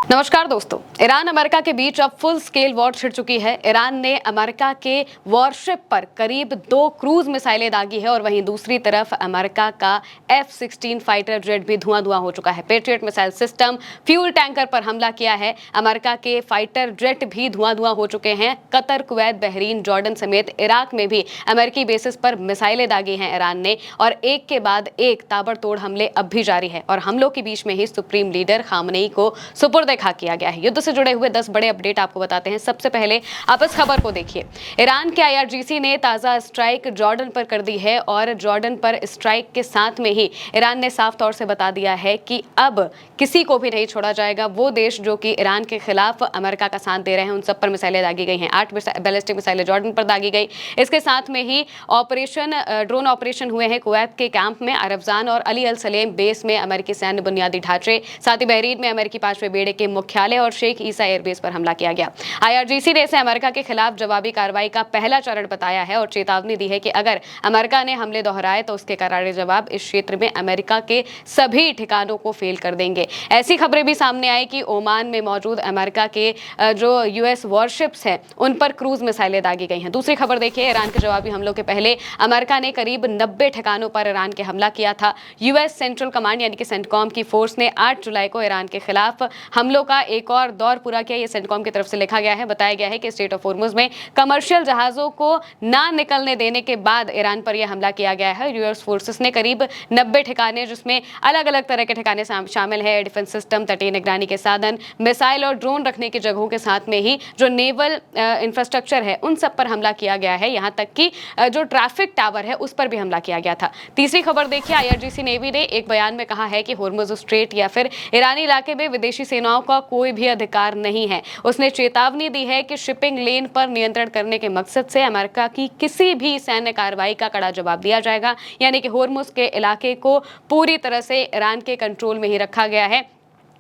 नमस्कार दोस्तों, Iran America के बीच अब फुल स्केल वॉर छिड़ चुकी है। ईरान ने अमेरिका के वॉरशिप पर करीब 2 क्रूज मिसाइलें दागी है और वहीं दूसरी तरफ अमेरिका का F-16 फाइटर जेट भी धुआं धुआं हो चुका है। Patriot missile system fuel tanker पर हमला किया है। अमेरिका के फाइटर जेट भी धुआं धुआं हो चुके हैं। कतर, कुवैत, बहरीन, जॉर्डन समेत इराक में भी अमेरिकी बेसिस पर मिसाइलें दागी हैं ईरान ने और एक के बाद एक ताबड़तोड़ हमले अब भी जारी है और हमलों के बीच में ही सुप्रीम लीडर खामनेई को सुपुर्द खा किया गया है। युद्ध से जुड़े हुए 10 बड़े अपडेट आपको बताते हैं। सबसे पहले आप इस खबर को देखिए। ईरान के IRGC ने ताजा स्ट्राइक जॉर्डन पर कर दी है और जॉर्डन पर स्ट्राइक के साथ में ही ईरान ने साफ तौर से बता दिया है कि अब किसी को भी नहीं छोड़ा जाएगा। वो देश जो कि ईरान के खिलाफ अमेरिका का साथ दे रहे हैं उन सब पर मिसाइलें दागी गई हैं। 8 बैलिस्टिक मिसाइलें जॉर्डन पर दागी गई। इसके साथ में ही ड्रोन ऑपरेशन हुए हैं कुवैत के कैंप में, अरफजान और अली अल सलेम बेस में अमेरिकी सैन्य बुनियादी ढांचे, साथ ही बहरीन में अमेरिकी 5वें बेड़े के मुख्यालय और शेख ईसा एयरबेस पर हमला किया गया। IRGC ने इसे अमेरिका के खिलाफ जवाबी कार्रवाई का पहला चरण बताया है और चेतावनी दी है कि अगर अमेरिका ने हमले दोहराए तो उसके करारे जवाब इस क्षेत्र में अमेरिका के सभी ठिकानों को फेल कर देंगे। ऐसी खबरें भी सामने आई कि ओमान में मौजूद अमेरिका के जो US वॉरशिप्स हैं उन पर क्रूज मिसाइलें दागी गई हैं। दूसरी खबर देखिए, ईरान के जवाबी हमलों के पहले अमेरिका ने करीब 90 ठिकानों पर ईरान के हमला किया था। US सेंट्रल कमांड यानी कि सेंटकॉम की फोर्स ने 8 जुलाई को ईरान के खिलाफ हमलों का एक और दौर पूरा किया। ये सेंटकॉम की तरफ से लिखा गया है। बताया गया है कि स्टेट ऑफ होर्मुज में कमर्शियल जहाजों को ना निकलने देने के बाद ईरान पर यह हमला किया गया है। US फोर्सेस ने करीब 90 ठिकाने, जिसमें अलग अलग तरह के ठिकाने शामिल है, डिफेंस सिस्टम, तटीय निगरानी के साधन, मिसाइल और ड्रोन रखने की जगहों के साथ में ही जो नेवल इंफ्रास्ट्रक्चर है उन सब पर हमला किया गया है। यहाँ तक कि जो ट्रैफिक टावर है उस पर भी हमला किया गया था। तीसरी खबर देखिए, IRGC नेवी ने एक बयान में कहा है कि होर्मुज स्ट्रेट या फिर ईरानी इलाके में विदेशी सेनाओं का कोई भी अधिकार नहीं है। उसने चेतावनी दी है कि शिपिंग लेन पर नियंत्रण करने के मकसद से अमेरिका की किसी भी सैन्य कार्रवाई का कड़ा जवाब दिया जाएगा। यानी कि होर्मुज के इलाके को पूरी तरह से ईरान के कंट्रोल में ही रखा गया है।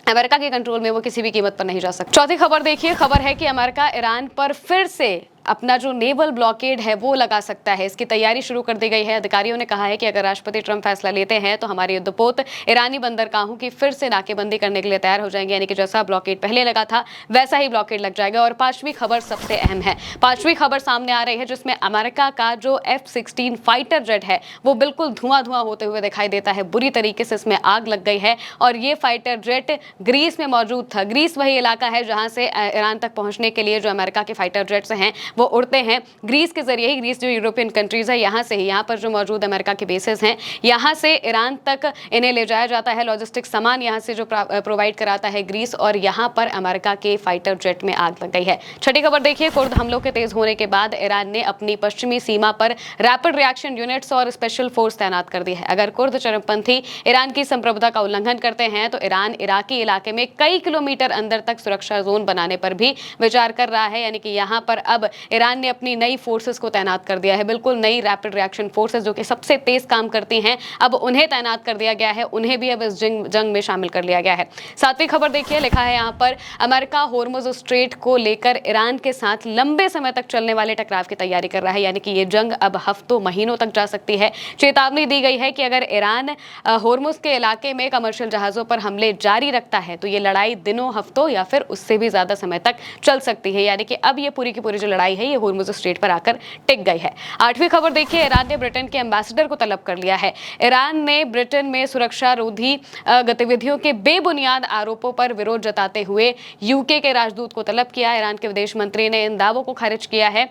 अमेरिका के कंट्रोल में वो किसी भी कीमत पर नहीं जा सकता। चौथी खबर देखिए, खबर है कि अमेरिका ईरान पर फिर से अपना जो नेवल ब्लॉकेड है वो लगा सकता है। इसकी तैयारी शुरू कर दी गई है। अधिकारियों ने कहा है कि अगर राष्ट्रपति ट्रंप फैसला लेते हैं तो हमारे युद्धपोत ईरानी बंदरगाहों की फिर से नाकेबंदी करने के लिए तैयार हो जाएंगे। यानी कि जैसा ब्लॉकेड पहले लगा था वैसा ही ब्लॉकेड लग जाएगा। और 5वीं खबर सबसे अहम है। 5वीं खबर सामने आ रही है जिसमें अमेरिका का जो F-16 फाइटर जेट है वो बिल्कुल धुआं धुआं होते हुए दिखाई देता है। बुरी तरीके से इसमें आग लग गई है और ये फाइटर जेट ग्रीस में मौजूद था। ग्रीस वही इलाका है जहां से ईरान तक पहुंचने के लिए जो अमेरिका के फाइटर जेट्स हैं वो उड़ते हैं। ग्रीस के जरिए ही, ग्रीस जो यूरोपियन कंट्रीज है यहाँ से ही, यहाँ पर जो मौजूद अमेरिका के बेसेस हैं यहाँ से ईरान तक इन्हें ले जाया जाता है। लॉजिस्टिक सामान यहाँ से जो प्रोवाइड कराता है ग्रीस, और यहाँ पर अमेरिका के फाइटर जेट में आग लग गई है। छठी खबर देखिए, कुर्द हमलों के तेज होने के बाद ईरान ने अपनी पश्चिमी सीमा पर रैपिड रिएक्शन यूनिट्स और स्पेशल फोर्स तैनात कर दी है। अगर कुर्द चरमपंथी ईरान की संप्रभुता का उल्लंघन करते हैं तो ईरान इराकी इलाके में कई किलोमीटर अंदर तक सुरक्षा जोन बनाने पर भी विचार कर रहा है। यानी कि यहाँ पर अब ईरान ने अपनी नई फोर्सेस को तैनात कर दिया है। बिल्कुल नई रैपिड रिएक्शन फोर्सेस जो कि सबसे तेज काम करती हैं, अब उन्हें तैनात कर दिया गया है। उन्हें भी अब इस जंग में शामिल कर लिया गया है। 7वीं खबर देखिए, लिखा है यहाँ पर अमेरिका होर्मुज स्ट्रेट को लेकर ईरान के साथ लंबे समय तक चलने वाले टकराव की तैयारी कर रहा है। यानी कि ये जंग अब हफ्तों महीनों तक जा सकती है। चेतावनी दी गई है कि अगर ईरान होर्मुज के इलाके में कमर्शियल जहाजों पर हमले जारी रखता है तो ये लड़ाई दिनों, हफ्तों या फिर उससे भी ज्यादा समय तक चल सकती है। यानी कि अब ये पूरी की पूरी जो लड़ाई है ये होर्मुज स्ट्रेट पर आकर टिक गई है। 8वीं खबर देखिए, ईरान ने ब्रिटेन के एम्बेसडर को तलब कर लिया है। ईरान ने ब्रिटेन में सुरक्षा रोधी गतिविधियों के बेबुनियाद आरोपों पर विरोध जताते हुए UK के राजदूत को तलब किया। ईरान के विदेश मंत्री ने इन दावों को खारिज किया है।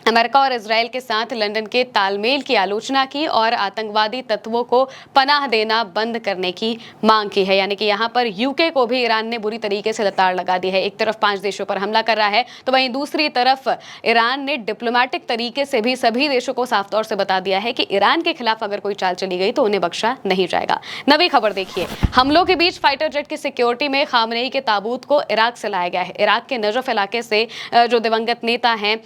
अमेरिका और इजराइल के साथ लंदन के तालमेल की आलोचना की और आतंकवादी तत्वों को पनाह देना बंद करने की मांग की है। यानी कि यहाँ पर UK को भी ईरान ने बुरी तरीके से लताड़ लगा दी है। एक तरफ 5 देशों पर हमला कर रहा है तो वहीं दूसरी तरफ ईरान ने डिप्लोमेटिक तरीके से भी सभी देशों को साफ तौर से बता दिया है कि ईरान के खिलाफ अगर कोई चाल चली गई तो उन्हें बख्शा नहीं जाएगा। 9वीं खबर देखिए, हमलों के बीच फाइटर जेट की सिक्योरिटी में खामनेई के ताबूत को इराक से लाया गया है। इराक के नजफ इलाके से जो दिवंगत नेता हैं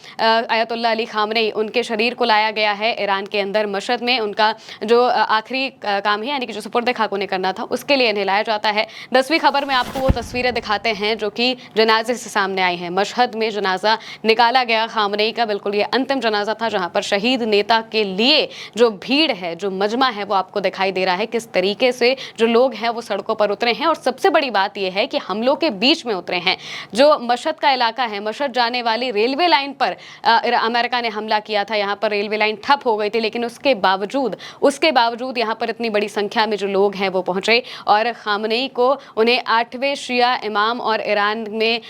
आयतुल्ला अयातुल्ला अली खामनेई उनके शरीर को लाया गया है ईरान के अंदर मशहद में। उनका जो आखिरी काम है यानी कि जो सुपुर्द खाक उन्हें करना था उसके लिए इन्हें लाया जाता है। 10वीं खबर में आपको वो तस्वीरें दिखाते हैं जो कि जनाजे से सामने आई हैं। मशहद में जनाजा निकाला गया खामनेई का, बिल्कुल ये अंतिम जनाजा था जहां पर शहीद नेता के लिए जो भीड़ है, जो मजमा है, वो आपको दिखाई दे रहा है किस तरीके से जो लोग हैं वो सड़कों पर उतरे हैं। और सबसे बड़ी बात यह है कि हमलों के बीच में उतरे हैं। जो मशहद का इलाका है, मशहद जाने वाली रेलवे लाइन पर अमेरिका ने हमला किया था। यहाँ पर रेलवे लाइन ठप हो गई थी, लेकिन उसके बावजूद यहाँ पर इतनी बड़ी संख्या में जो लोग हैं वो पहुंचे और खामनेई को उन्हें 8वें शिया इमाम और ईरान में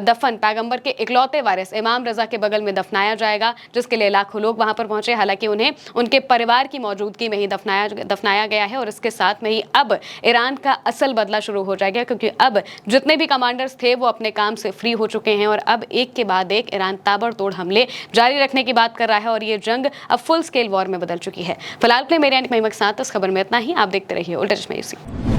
दफन पैगंबर के इकलौते वारिस इमाम रजा के बगल में दफनाया जाएगा, जिसके लिए लाखों लोग वहां पर पहुंचे। हालांकि उन्हें उनके परिवार की मौजूदगी में ही दफनाया गया है और इसके साथ में ही अब ईरान का असल बदला शुरू हो जाएगा, क्योंकि अब जितने भी कमांडर्स थे वो अपने काम से फ्री हो चुके हैं और अब एक के बाद एक ईरान ताबड़तोड़ हमले जारी रखने की बात कर रहा है और ये जंग अब फुल स्केल वॉर में बदल चुकी है। फिलहाल के लिए मेरे यानी के साथ इस खबर में इतना ही। आप देखते रहिए उल्टा चश्मा यूसी।